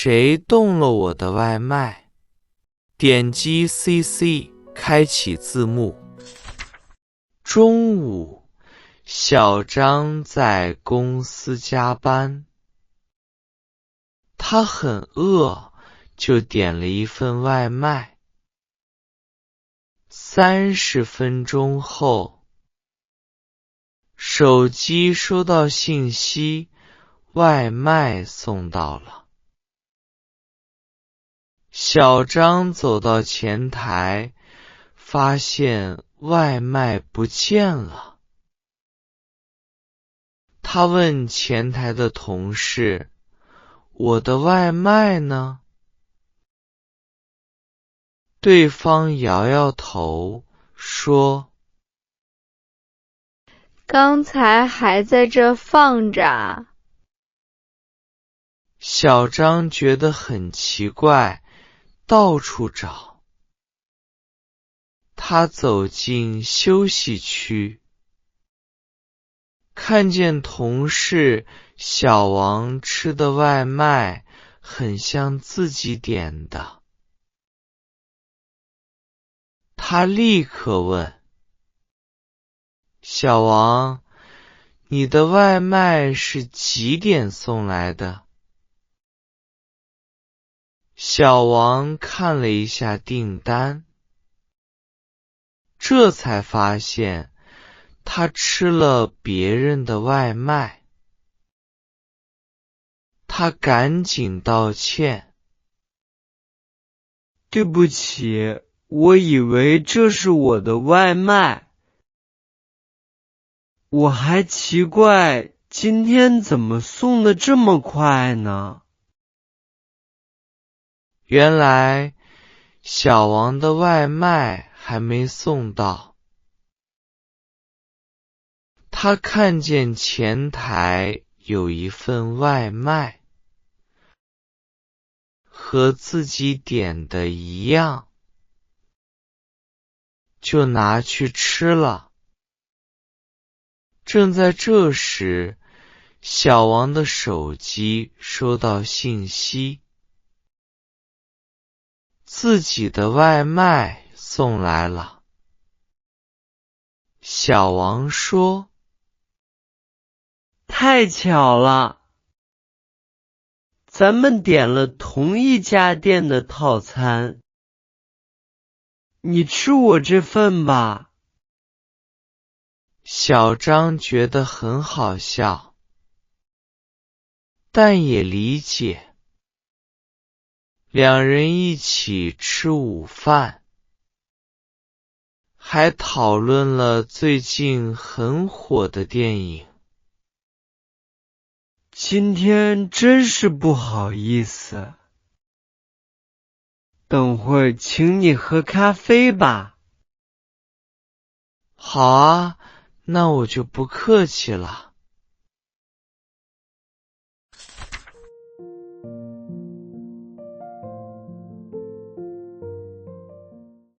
谁动了我的外卖？点击 CC 开启字幕。中午，小张在公司加班，他很饿，就点了一份外卖。30分钟后，手机收到信息，外卖送到了。小张走到前台，发现外卖不见了。他问前台的同事：“我的外卖呢？”对方摇摇头，说：“刚才还在这放着。”小张觉得很奇怪，到处找。他走进休息区，看见同事小王吃的外卖很像自己点的。他立刻问：“小王，你的外卖是几点送来的？”小王看了一下订单，这才发现他吃了别人的外卖。他赶紧道歉：“对不起，我以为这是我的外卖。我还奇怪，今天怎么送得这么快呢？”原来小王的外卖还没送到。他看见前台有一份外卖，和自己点的一样，就拿去吃了。正在这时，小王的手机收到信息，自己的外卖送来了。小王说：“太巧了，咱们点了同一家店的套餐，你吃我这份吧。”小张觉得很好笑，但也理解。两人一起吃午饭，还讨论了最近很火的电影。今天真是不好意思，等会请你喝咖啡吧。好啊，那我就不客气了。